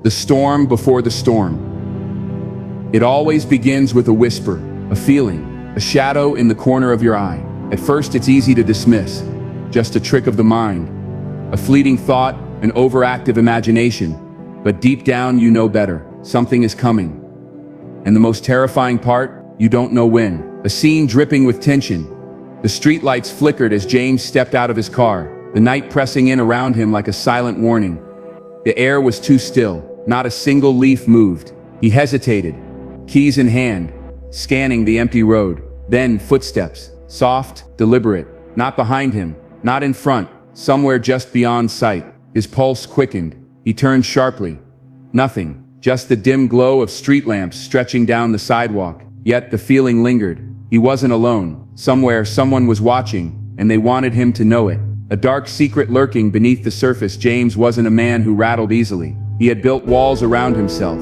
The storm before the storm. It always begins with a whisper, a feeling, a shadow in the corner of your eye. At first it's easy to dismiss, just a trick of the mind, a fleeting thought, an overactive imagination. But deep down you know better, something is coming. And the most terrifying part, you don't know when. A scene dripping with tension. The streetlights flickered as James stepped out of his car, the night pressing in around him like a silent warning. The air was too still, not a single leaf moved. He hesitated, keys in hand, scanning the empty road. Then footsteps, soft, deliberate, not behind him, not in front, somewhere just beyond sight. His pulse quickened. He turned sharply. Nothing, just the dim glow of street lamps stretching down the sidewalk. Yet the feeling lingered. He wasn't alone. Somewhere someone was watching, and they wanted him to know it. A dark secret lurking beneath the surface. James wasn't a man who rattled easily. He had built walls around himself,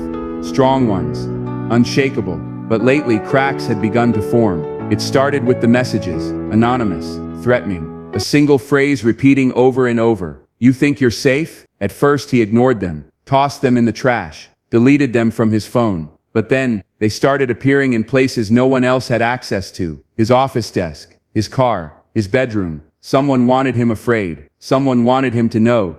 strong ones, unshakable. But lately cracks had begun to form. It started with the messages, anonymous, threatening, a single phrase repeating over and over. "You think you're safe?" At first he ignored them, tossed them in the trash, deleted them from his phone. But then, they started appearing in places no one else had access to. His office desk, his car, his bedroom. Someone wanted him afraid. Someone wanted him to know.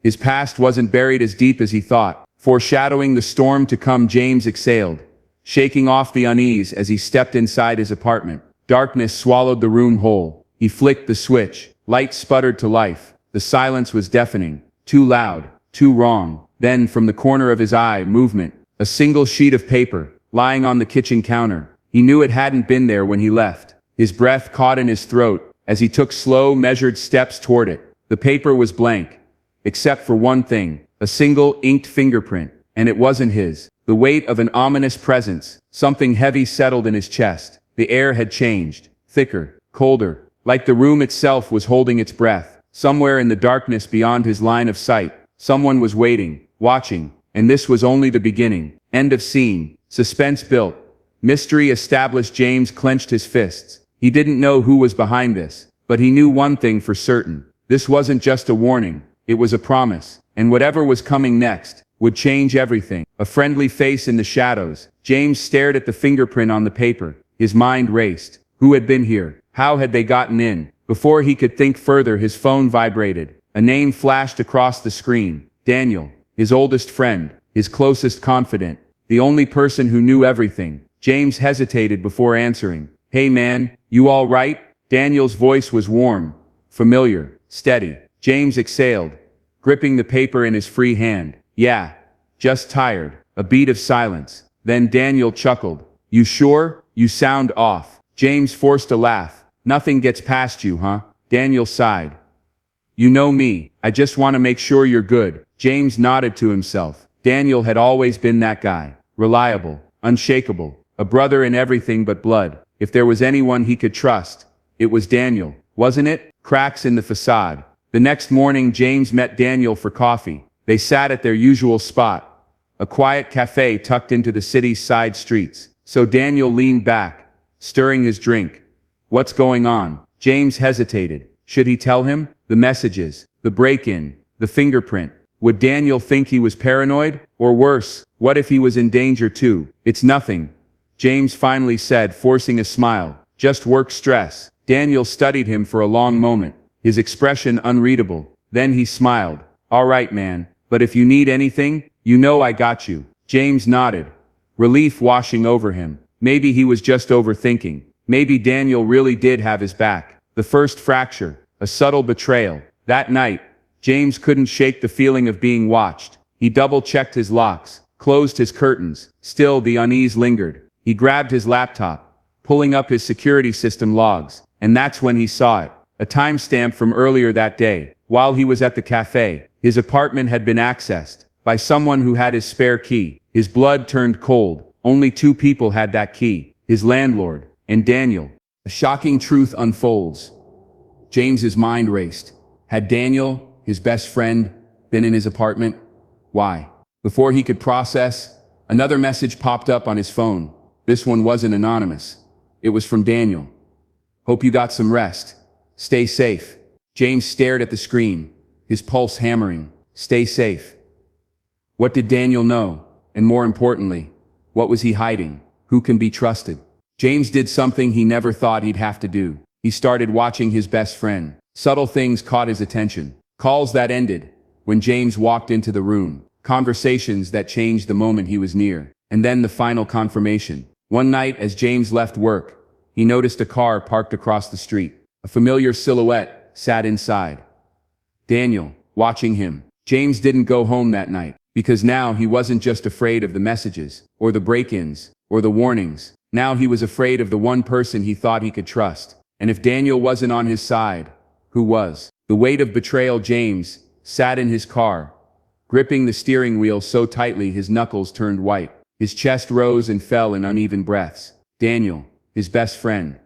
His past wasn't buried as deep as he thought. Foreshadowing the storm to come, James exhaled, shaking off the unease as he stepped inside his apartment. Darkness swallowed the room whole. He flicked the switch. Light sputtered to life. The silence was deafening. Too loud, too wrong. Then, from the corner of his eye, movement. A single sheet of paper, lying on the kitchen counter. He knew it hadn't been there when he left. His breath caught in his throat as he took slow, measured steps toward it. The paper was blank, except for one thing, a single inked fingerprint. And it wasn't his. The weight of an ominous presence, something heavy settled in his chest. The air had changed, thicker, colder, like the room itself was holding its breath. Somewhere in the darkness beyond his line of sight, someone was waiting, watching. And this was only the beginning. End of scene. Suspense built. Mystery established. James clenched his fists. He didn't know who was behind this, but he knew one thing for certain. This wasn't just a warning. It was a promise. And whatever was coming next would change everything. A friendly face in the shadows. James stared at the fingerprint on the paper. His mind raced. Who had been here? How had they gotten in? Before he could think further, his phone vibrated. A name flashed across the screen. Daniel. His oldest friend, his closest confidant, the only person who knew everything. James hesitated before answering. "Hey man, you all right?" Daniel's voice was warm, familiar, steady. James exhaled, gripping the paper in his free hand. "Yeah, just tired." A beat of silence. Then Daniel chuckled. "You sure? You sound off." James forced a laugh. "Nothing gets past you, huh?" Daniel sighed. "You know me, I just want to make sure you're good." James nodded to himself. Daniel had always been that guy. Reliable, unshakable, a brother in everything but blood. If there was anyone he could trust, it was Daniel, wasn't it? Cracks in the facade. The next morning James met Daniel for coffee. They sat at their usual spot, a quiet cafe tucked into the city's side streets. So Daniel leaned back, stirring his drink. "What's going on?" James hesitated. Should he tell him? The messages, the break-in, the fingerprint. Would Daniel think he was paranoid? Or worse, what if he was in danger too? "It's nothing," James finally said, forcing a smile. "Just work stress." Daniel studied him for a long moment, his expression unreadable. Then he smiled. "All right, man, but if you need anything, you know I got you." James nodded, relief washing over him. Maybe he was just overthinking. Maybe Daniel really did have his back. The first fracture, a subtle betrayal. That night, James couldn't shake the feeling of being watched. He double-checked his locks, closed his curtains. Still the unease lingered. He grabbed his laptop, pulling up his security system logs. And that's when he saw it. A timestamp from earlier that day. While he was at the cafe, his apartment had been accessed by someone who had his spare key. His blood turned cold. Only two people had that key. His landlord and Daniel. A shocking truth unfolds. James's mind raced. Had Daniel, his best friend, been in his apartment? Why? Before he could process, another message popped up on his phone. This one wasn't anonymous. It was from Daniel. "Hope you got some rest. Stay safe." James stared at the screen, his pulse hammering. "Stay safe. What did Daniel know? And more importantly, what was he hiding? Who can be trusted? James did something he never thought he'd have to do. He started watching his best friend. Subtle things caught his attention. Calls that ended when James walked into the room. Conversations that changed the moment he was near. And then the final confirmation. One night as James left work, he noticed a car parked across the street. A familiar silhouette sat inside. Daniel, watching him. James didn't go home that night, because now he wasn't just afraid of the messages, or the break-ins, or the warnings. Now he was afraid of the one person he thought he could trust. And if Daniel wasn't on his side, who was? The weight of betrayal. James sat in his car, gripping the steering wheel so tightly his knuckles turned white. His chest rose and fell in uneven breaths. Daniel, his best friend,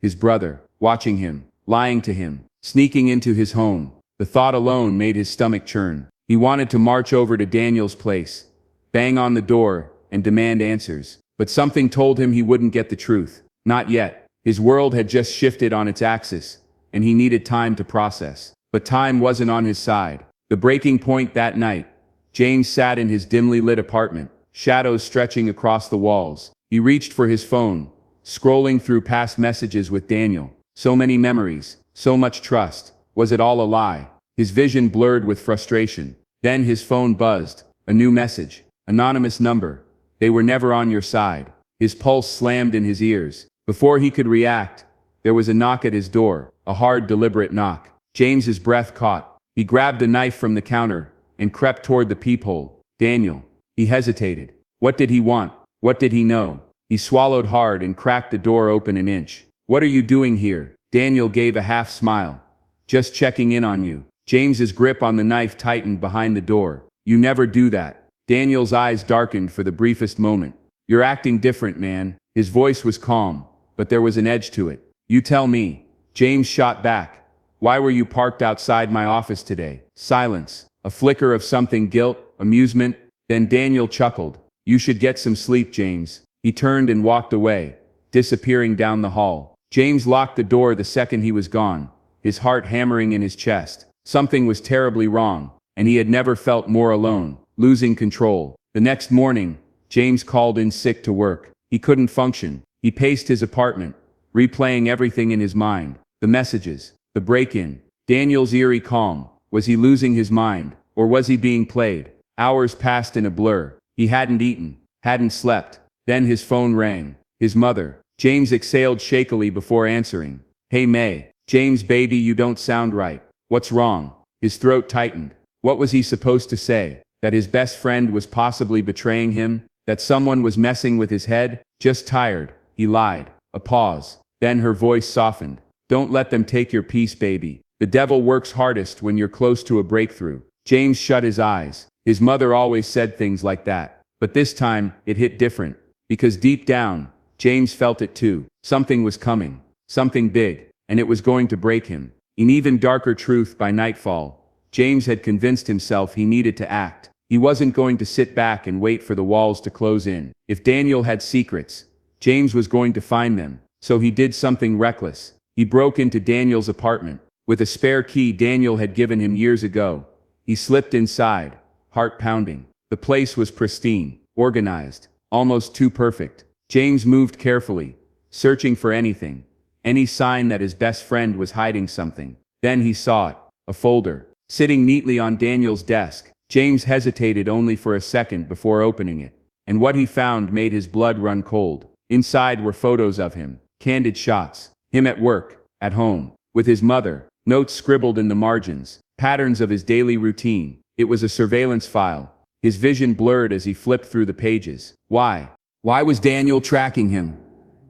his brother, watching him, lying to him, sneaking into his home. The thought alone made his stomach churn. He wanted to march over to Daniel's place, bang on the door, and demand answers. But something told him he wouldn't get the truth. Not yet. His world had just shifted on its axis, and he needed time to process. But time wasn't on his side. The breaking point that night. James sat in his dimly lit apartment, shadows stretching across the walls. He reached for his phone, scrolling through past messages with Daniel. So many memories, so much trust. Was it all a lie? His vision blurred with frustration. Then his phone buzzed. A new message. Anonymous number. They were never on your side. His pulse slammed in his ears. Before he could react, there was a knock at his door. A hard, deliberate knock. James's breath caught. He grabbed a knife from the counter and crept toward the peephole. Daniel. He hesitated. What did he want? What did he know? He swallowed hard and cracked the door open an inch. What are you doing here? Daniel gave a half smile. Just checking in on you. James's grip on the knife tightened behind the door. You never do that. Daniel's eyes darkened for the briefest moment. You're acting different, man. His voice was calm, but there was an edge to it. You tell me. James shot back. Why were you parked outside my office today? Silence. A flicker of something, guilt, amusement. Then Daniel chuckled. You should get some sleep, James. He turned and walked away, disappearing down the hall. James locked the door the second he was gone, his heart hammering in his chest. Something was terribly wrong, and he had never felt more alone, losing control. The next morning, James called in sick to work. He couldn't function. He paced his apartment, replaying everything in his mind. The messages, the break-in, Daniel's eerie calm. Was he losing his mind, or was he being played? Hours passed in a blur. He hadn't eaten, hadn't slept. Then his phone rang. His mother. James exhaled shakily before answering. Hey May. James, baby, you don't sound right. What's wrong? His throat tightened. What was he supposed to say? That his best friend was possibly betraying him? That someone was messing with his head? Just tired. He lied. A pause. Then her voice softened. Don't let them take your peace, baby. The devil works hardest when you're close to a breakthrough. James shut his eyes. His mother always said things like that. But this time, it hit different. Because deep down, James felt it too. Something was coming. Something big. And it was going to break him. In even darker truth, by nightfall, James had convinced himself he needed to act. He wasn't going to sit back and wait for the walls to close in. If Daniel had secrets, James was going to find them. So he did something reckless. He broke into Daniel's apartment. With a spare key Daniel had given him years ago, he slipped inside, heart pounding. The place was pristine, organized, almost too perfect. James moved carefully, searching for anything, any sign that his best friend was hiding something. Then he saw it, a folder, sitting neatly on Daniel's desk. James hesitated only for a second before opening it. And what he found made his blood run cold. Inside were photos of him, candid shots, him at work, at home, with his mother, notes scribbled in the margins, patterns of his daily routine. It was a surveillance file. His vision blurred as he flipped through the pages. Why? Why was Daniel tracking him?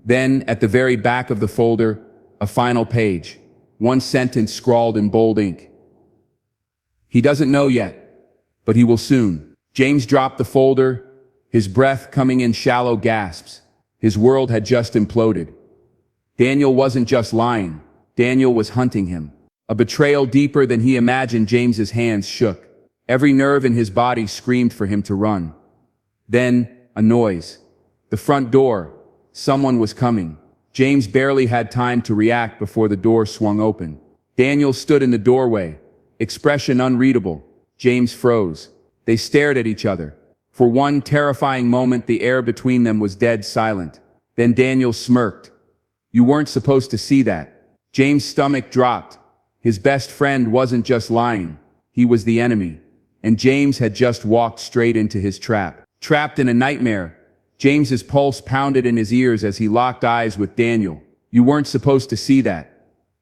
Then, at the very back of the folder, a final page. One sentence scrawled in bold ink. He doesn't know yet, but he will soon. James dropped the folder, his breath coming in shallow gasps. His world had just imploded. Daniel wasn't just lying. Daniel was hunting him. A betrayal deeper than he imagined. James's hands shook. Every nerve in his body screamed for him to run. Then, a noise. The front door. Someone was coming. James barely had time to react before the door swung open. Daniel stood in the doorway, expression unreadable. James froze. They stared at each other. For one terrifying moment, the air between them was dead silent. Then Daniel smirked. "You weren't supposed to see that." James' stomach dropped. His best friend wasn't just lying. He was the enemy. And James had just walked straight into his trap. Trapped in a nightmare, James's pulse pounded in his ears as he locked eyes with Daniel. "You weren't supposed to see that."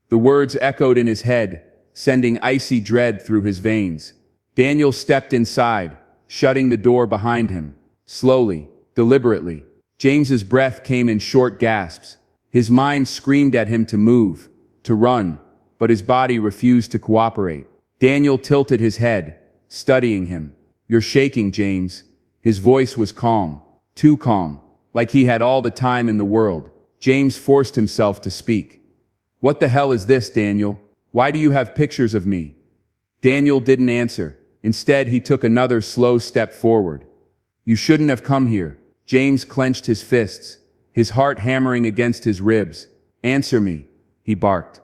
The words echoed in his head, sending icy dread through his veins. Daniel stepped inside, shutting the door behind him. Slowly, deliberately. James's breath came in short gasps. His mind screamed at him to move, to run, but his body refused to cooperate. Daniel tilted his head, studying him. "You're shaking, James." His voice was calm, too calm, like he had all the time in the world. James forced himself to speak. "What the hell is this, Daniel? Why do you have pictures of me?" Daniel didn't answer. Instead, he took another slow step forward. "You shouldn't have come here." James clenched his fists, his heart hammering against his ribs. "Answer me," he barked.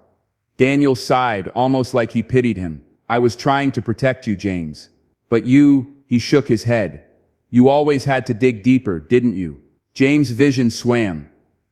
Daniel sighed, almost like he pitied him. "I was trying to protect you, James. But you," he shook his head. "You always had to dig deeper, didn't you?" James' vision swam.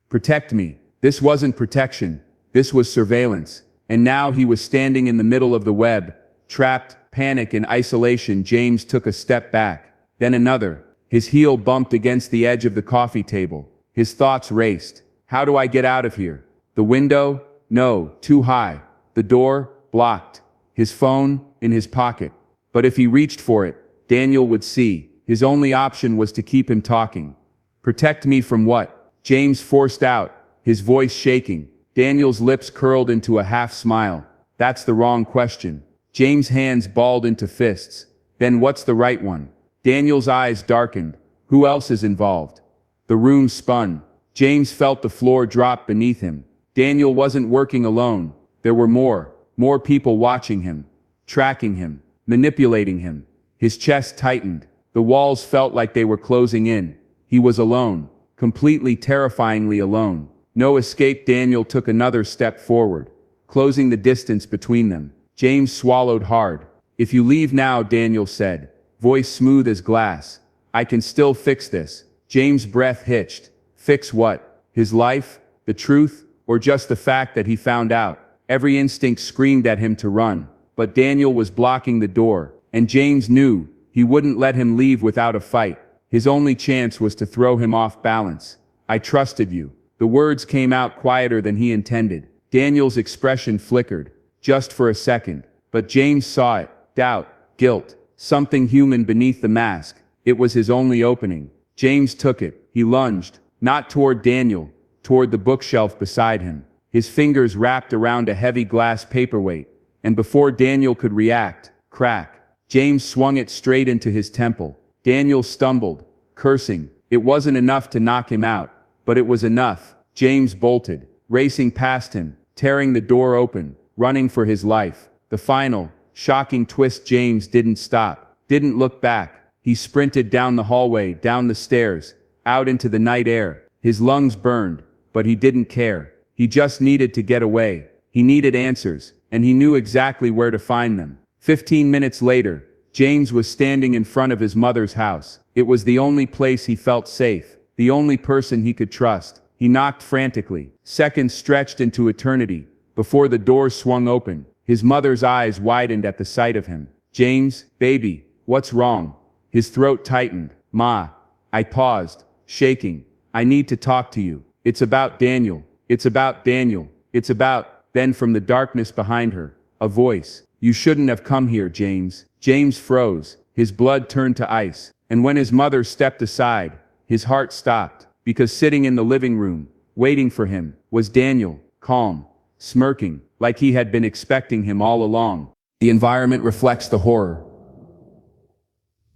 "Protect me." This wasn't protection. This was surveillance. And now he was standing in the middle of the web, trapped, panic and isolation. James took a step back, then another. His heel bumped against the edge of the coffee table. His thoughts raced. How do I get out of here? The window? No, too high. The door? Blocked. His phone? In his pocket. But if he reached for it, Daniel would see. His only option was to keep him talking. "Protect me from what?" James forced out, his voice shaking. Daniel's lips curled into a half smile. "That's the wrong question." James' hands balled into fists. "Then what's the right one?" Daniel's eyes darkened. "Who else is involved?" The room spun. James felt the floor drop beneath him. Daniel wasn't working alone. There were more people watching him, tracking him, manipulating him. His chest tightened. The walls felt like they were closing in. He was alone, completely terrifyingly alone. No escape. Daniel took another step forward, closing the distance between them. James swallowed hard. "If you leave now," Daniel said, voice smooth as glass, "I can still fix this." James' breath hitched. Fix what? His life? The truth? Or just the fact that he found out? Every instinct screamed at him to run, but Daniel was blocking the door, and James knew he wouldn't let him leave without a fight. His only chance was to throw him off balance. "I trusted you." The words came out quieter than he intended. Daniel's expression flickered, just for a second, but James saw it. Doubt, guilt, something human beneath the mask. It was his only opening. James took it. He lunged, not toward Daniel, toward the bookshelf beside him. His fingers wrapped around a heavy glass paperweight, and before Daniel could react, crack, James swung it straight into his temple. Daniel stumbled, cursing. It wasn't enough to knock him out, but it was enough. James bolted, racing past him, tearing the door open, running for his life. The final, shocking twist. James didn't stop, didn't look back. He sprinted down the hallway, down the stairs, out into the night air. His lungs burned, but he didn't care. He just needed to get away. He needed answers, and he knew exactly where to find them. 15 minutes later, James was standing in front of his mother's house. It was the only place he felt safe, the only person he could trust. He knocked frantically. Seconds stretched into eternity. Before the door swung open, his mother's eyes widened at the sight of him. "James, baby, what's wrong?" His throat tightened. "Ma." I paused, shaking. "I need to talk to you. It's about Daniel. It's about Daniel. It's about..." Then from the darkness behind her, a voice. "You shouldn't have come here, James." James froze. His blood turned to ice. And when his mother stepped aside, his heart stopped. Because sitting in the living room, waiting for him, was Daniel, calm, smirking, like he had been expecting him all along. The environment reflects the horror.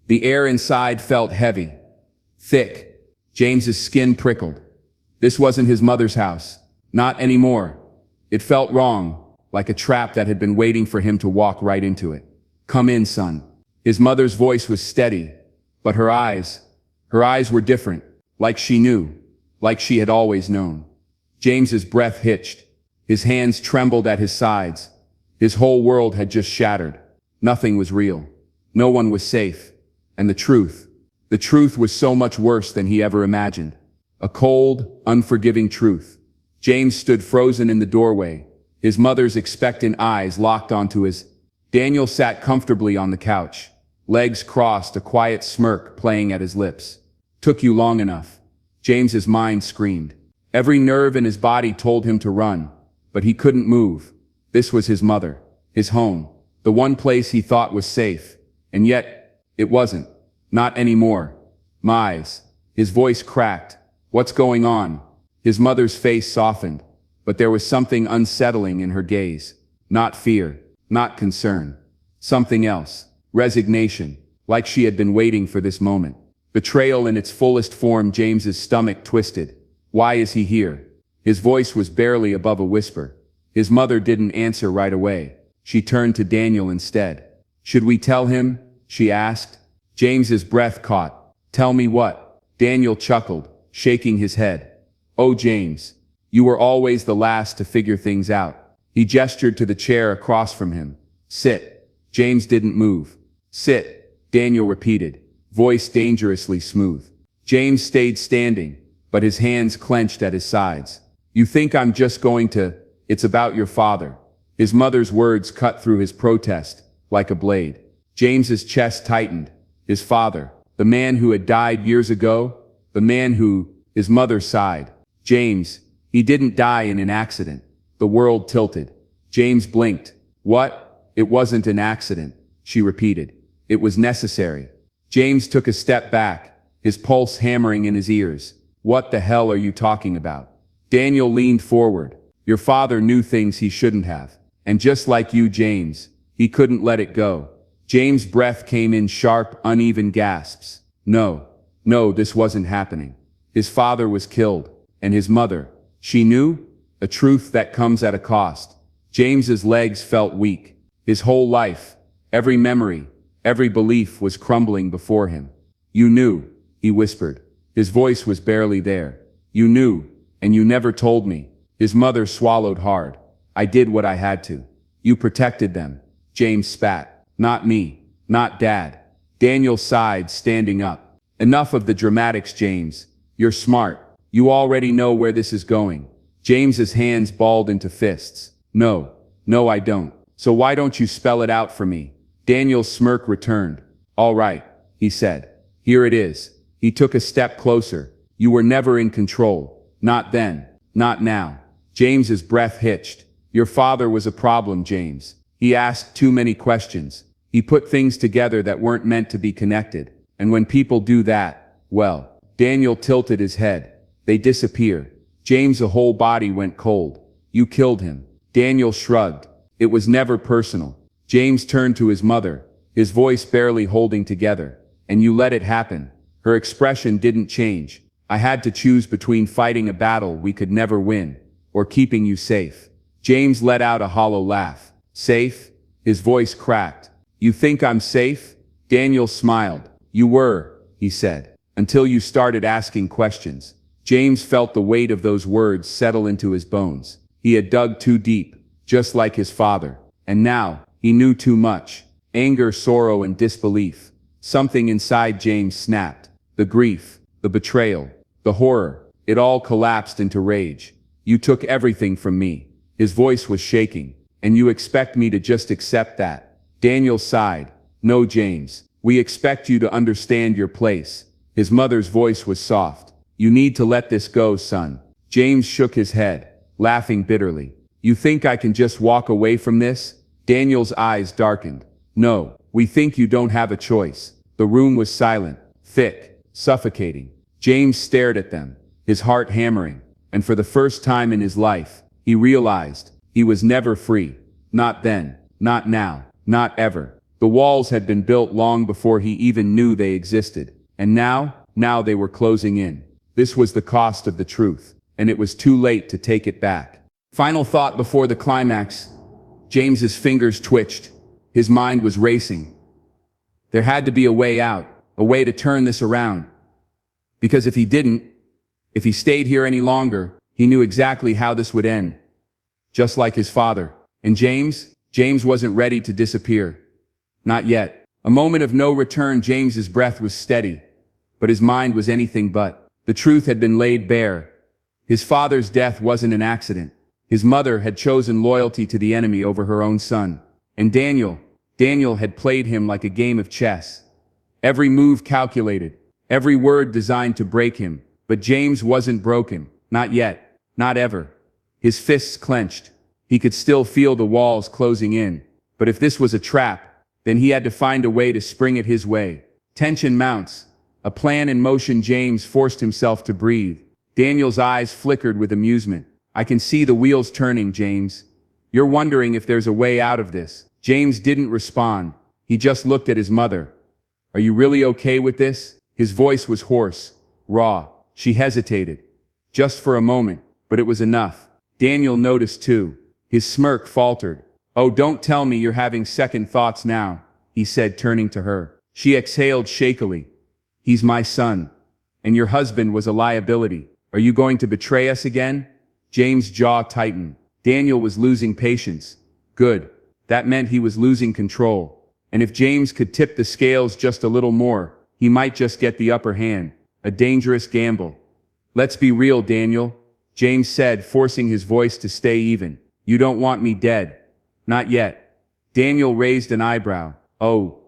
The air inside felt heavy, thick. James's skin prickled. This wasn't his mother's house. Not anymore. It felt wrong, like a trap that had been waiting for him to walk right into it. "Come in, son." His mother's voice was steady, but her eyes were different, like she knew, like she had always known. James's breath hitched. His hands trembled at his sides. His whole world had just shattered. Nothing was real. No one was safe. And the truth was so much worse than he ever imagined. A cold, unforgiving truth. James stood frozen in the doorway, his mother's expectant eyes locked onto his. Daniel sat comfortably on the couch, legs crossed, a quiet smirk playing at his lips. Took you long enough. James's mind screamed. Every nerve in his body told him to run, but he couldn't move. This was his mother, his home, the one place he thought was safe. And yet, it wasn't. Not anymore. Mize. His voice cracked. What's going on? His mother's face softened, but there was something unsettling in her gaze. Not fear, not concern. Something else. Resignation, like she had been waiting for this moment. Betrayal in its fullest form. James's stomach twisted. Why is he here? His voice was barely above a whisper. His mother didn't answer right away. She turned to Daniel instead. Should we tell him? She asked. James's breath caught. Tell me what? Daniel chuckled, shaking his head. Oh, James, you were always the last to figure things out. He gestured to the chair across from him. Sit. James didn't move. Sit, Daniel repeated, voice dangerously smooth. James stayed standing, but his hands clenched at his sides. You think I'm just going to? It's about your father. His mother's words cut through his protest, like a blade. James's chest tightened. His father, the man who had died years ago, the man who, his mother sighed. James, he didn't die in an accident. The world tilted. James blinked. What? It wasn't an accident, she repeated. It was necessary. James took a step back, his pulse hammering in his ears. What the hell are you talking about? Daniel leaned forward. Your father knew things he shouldn't have. And just like you, James, he couldn't let it go. James' breath came in sharp, uneven gasps. No, this wasn't happening. His father was killed. And his mother, she knew? A truth that comes at a cost. James's legs felt weak. His whole life, every memory, every belief was crumbling before him. You knew, he whispered. His voice was barely there. You knew, and you never told me. His mother swallowed hard. I did what I had to. You protected them. James spat. Not me. Not Dad. Daniel sighed, standing up. Enough of the dramatics, James. You're smart. You already know where this is going. James's hands balled into fists. No, I don't. So why don't you spell it out for me? Daniel's smirk returned. All right, he said. Here it is. He took a step closer. You were never in control. Not then. Not now. James's breath hitched. Your father was a problem, James. He asked too many questions. He put things together that weren't meant to be connected. And when people do that, well, Daniel tilted his head. They disappear. James' whole body went cold. You killed him. Daniel shrugged. It was never personal. James turned to his mother, his voice barely holding together. And you let it happen. Her expression didn't change. I had to choose between fighting a battle we could never win, or keeping you safe. James let out a hollow laugh. Safe? His voice cracked. You think I'm safe? Daniel smiled. You were, he said, until you started asking questions. James felt the weight of those words settle into his bones. He had dug too deep, just like his father. And now, he knew too much. Anger, sorrow, and disbelief. Something inside James snapped. The grief, the betrayal, the horror. It all collapsed into rage. You took everything from me. His voice was shaking. And you expect me to just accept that? Daniel sighed. No, James. We expect you to understand your place. His mother's voice was soft. You need to let this go, son. James shook his head, laughing bitterly. You think I can just walk away from this? Daniel's eyes darkened. No, we think you don't have a choice. The room was silent, thick, suffocating. James stared at them, his heart hammering. And for the first time in his life, he realized he was never free. Not then, not now, not ever. The walls had been built long before he even knew they existed. And now they were closing in. This was the cost of the truth, and it was too late to take it back. Final thought before the climax. James's fingers twitched. His mind was racing. There had to be a way out, a way to turn this around. Because if he didn't, if he stayed here any longer, he knew exactly how this would end. Just like his father. And James wasn't ready to disappear. Not yet. A moment of no return. James's breath was steady, but his mind was anything but. The truth had been laid bare. His father's death wasn't an accident. His mother had chosen loyalty to the enemy over her own son. And Daniel had played him like a game of chess. Every move calculated, every word designed to break him. But James wasn't broken. Not yet. Not ever. His fists clenched. He could still feel the walls closing in. But if this was a trap, then he had to find a way to spring it his way. Tension mounts. A plan in motion. James forced himself to breathe. Daniel's eyes flickered with amusement. I can see the wheels turning, James. You're wondering if there's a way out of this. James didn't respond. He just looked at his mother. Are you really okay with this? His voice was hoarse, raw. She hesitated. Just for a moment, but it was enough. Daniel noticed too. His smirk faltered. Oh, don't tell me you're having second thoughts now, he said, turning to her. She exhaled shakily. He's my son. And your husband was a liability. Are you going to betray us again? James' jaw tightened. Daniel was losing patience. Good. That meant he was losing control. And if James could tip the scales just a little more, he might just get the upper hand. A dangerous gamble. Let's be real, Daniel, James said, forcing his voice to stay even. You don't want me dead. Not yet. Daniel raised an eyebrow. Oh.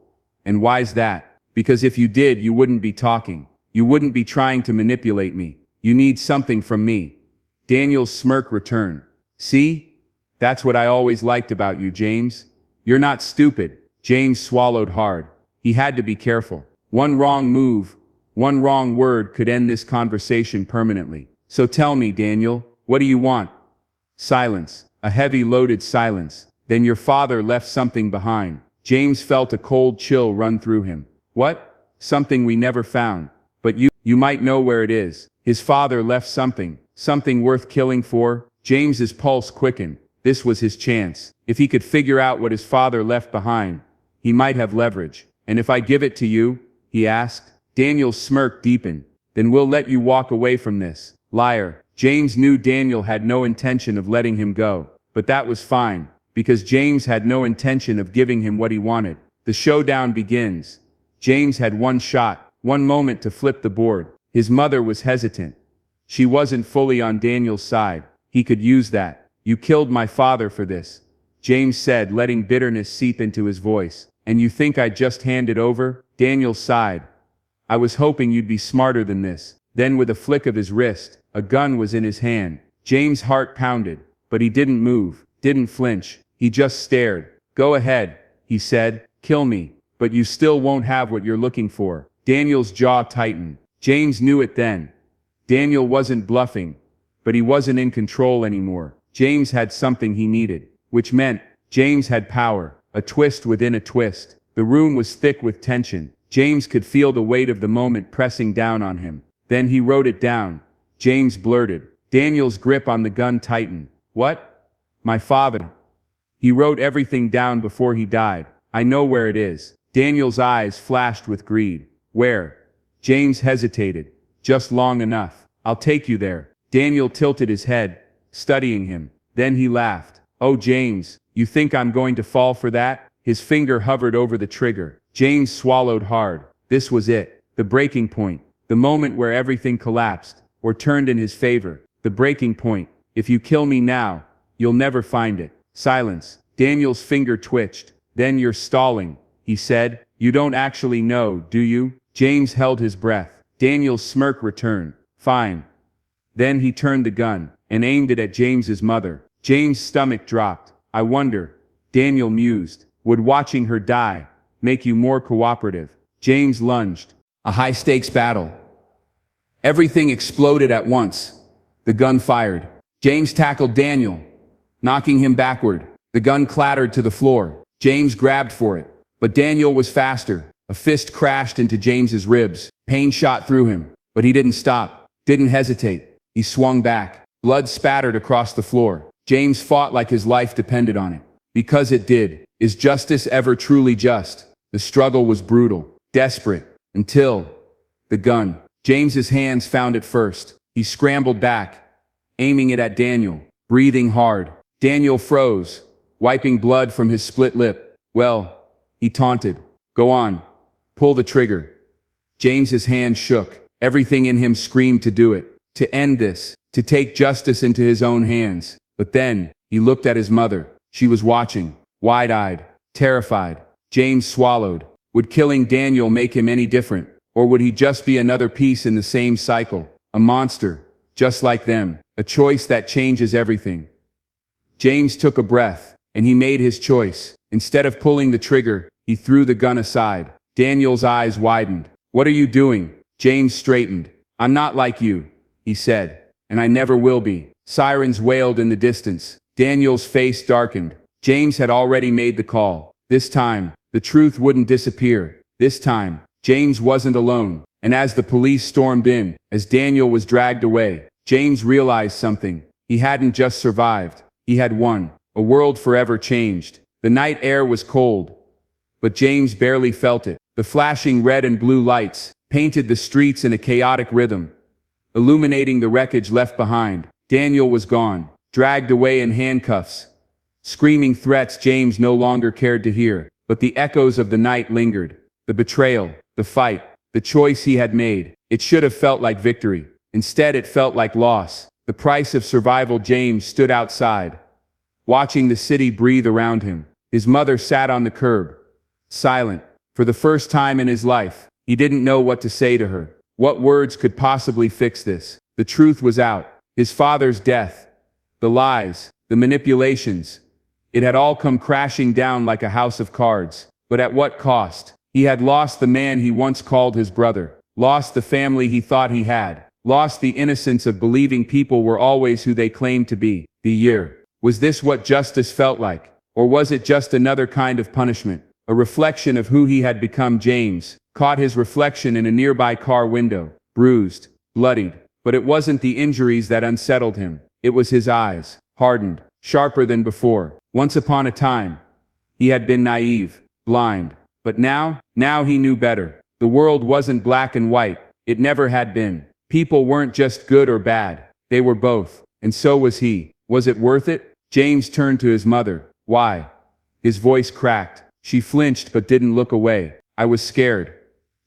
And why's that? Because if you did, you wouldn't be talking. You wouldn't be trying to manipulate me. You need something from me. Daniel's smirk returned. See? That's what I always liked about you, James. You're not stupid. James swallowed hard. He had to be careful. One wrong move, one wrong word could end this conversation permanently. So tell me, Daniel, what do you want? Silence. A heavy loaded silence. Then your father left something behind. James felt a cold chill run through him. What? Something we never found. But you might know where it is. His father left something worth killing for. James's pulse quickened. This was his chance. If he could figure out what his father left behind, he might have leverage. And if I give it to you? He asked. Daniel's smirk deepened. Then we'll let you walk away from this. Liar. James knew Daniel had no intention of letting him go. But that was fine, because James had no intention of giving him what he wanted. The showdown begins. James had one shot, one moment to flip the board. His mother was hesitant. She wasn't fully on Daniel's side. He could use that. You killed my father for this, James said, letting bitterness seep into his voice. And you think I just hand it over? Daniel sighed. I was hoping you'd be smarter than this. Then with a flick of his wrist, a gun was in his hand. James' heart pounded, but he didn't move, didn't flinch. He just stared. Go ahead, he said, kill me, but you still won't have what you're looking for. Daniel's jaw tightened. James knew it then. Daniel wasn't bluffing, but he wasn't in control anymore. James had something he needed, which meant James had power, a twist within a twist. The room was thick with tension. James could feel the weight of the moment pressing down on him. Then he wrote it down. James blurted. Daniel's grip on the gun tightened. What? My father. He wrote everything down before he died. I know where it is. Daniel's eyes flashed with greed. Where? James hesitated. Just long enough. I'll take you there. Daniel tilted his head, studying him. Then he laughed. Oh, James, you think I'm going to fall for that? His finger hovered over the trigger. James swallowed hard. This was it. The breaking point. The moment where everything collapsed, or turned in his favor. The breaking point. If you kill me now, you'll never find it. Silence. Daniel's finger twitched. Then you're stalling, he said. You don't actually know, do you? James held his breath. Daniel's smirk returned. Fine. Then he turned the gun, and aimed it at James's mother. James' stomach dropped. I wonder, Daniel mused, would watching her die make you more cooperative? James lunged. A high-stakes battle. Everything exploded at once. The gun fired. James tackled Daniel, knocking him backward. The gun clattered to the floor. James grabbed for it. But Daniel was faster. A fist crashed into James's ribs. Pain shot through him. But he didn't stop, didn't hesitate. He swung back. Blood spattered across the floor. James fought like his life depended on it. Because it did. Is justice ever truly just? The struggle was brutal, desperate, until the gun. James's hands found it first. He scrambled back, aiming it at Daniel, breathing hard. Daniel froze, wiping blood from his split lip. Well, he taunted. Go on. Pull the trigger. James's hand shook. Everything in him screamed to do it, to end this, to take justice into his own hands. But then, he looked at his mother. She was watching, wide-eyed, terrified. James swallowed. Would killing Daniel make him any different? Or would he just be another piece in the same cycle? A monster, just like them. A choice that changes everything. James took a breath, and he made his choice. Instead of pulling the trigger, he threw the gun aside. Daniel's eyes widened. What are you doing? James straightened. I'm not like you, he said. And I never will be. Sirens wailed in the distance. Daniel's face darkened. James had already made the call. This time, the truth wouldn't disappear. This time, James wasn't alone. And as the police stormed in, as Daniel was dragged away, James realized something. He hadn't just survived. He had won. A world forever changed. The night air was cold, but James barely felt it. The flashing red and blue lights painted the streets in a chaotic rhythm, illuminating the wreckage left behind. Daniel was gone, dragged away in handcuffs. Screaming threats James no longer cared to hear, but the echoes of the night lingered. The betrayal, the fight, the choice he had made. It should have felt like victory. Instead, it felt like loss. The price of survival. James stood outside, watching the city breathe around him. His mother sat on the curb, silent. For the first time in his life, he didn't know what to say to her. What words could possibly fix this? The truth was out. His father's death, the lies, the manipulations. It had all come crashing down like a house of cards. But at what cost? He had lost the man he once called his brother, lost the family he thought he had, lost the innocence of believing people were always who they claimed to be. The year. Was this what justice felt like? Or was it just another kind of punishment? A reflection of who he had become. James caught his reflection in a nearby car window, bruised, bloodied. But it wasn't the injuries that unsettled him. It was his eyes, hardened, sharper than before. Once upon a time, he had been naive, blind. But now he knew better. The world wasn't black and white. It never had been. People weren't just good or bad. They were both. And so was he. Was it worth it? James turned to his mother. Why? His voice cracked. She flinched but didn't look away. I was scared,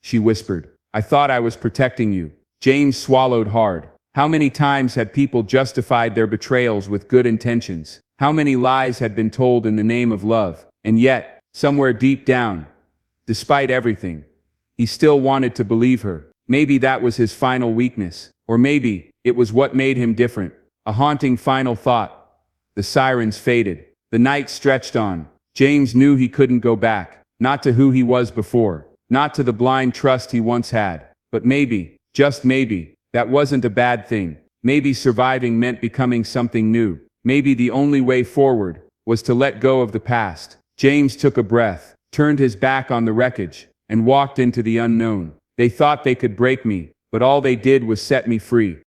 she whispered. I thought I was protecting you. James swallowed hard. How many times had people justified their betrayals with good intentions? How many lies had been told in the name of love? And yet, somewhere deep down, despite everything, he still wanted to believe her. Maybe that was his final weakness. Or maybe it was what made him different. A haunting final thought. The sirens faded. The night stretched on. James knew he couldn't go back. Not to who he was before. Not to the blind trust he once had. But maybe, just maybe, that wasn't a bad thing. Maybe surviving meant becoming something new. Maybe the only way forward was to let go of the past. James took a breath, turned his back on the wreckage, and walked into the unknown. They thought they could break me, but all they did was set me free.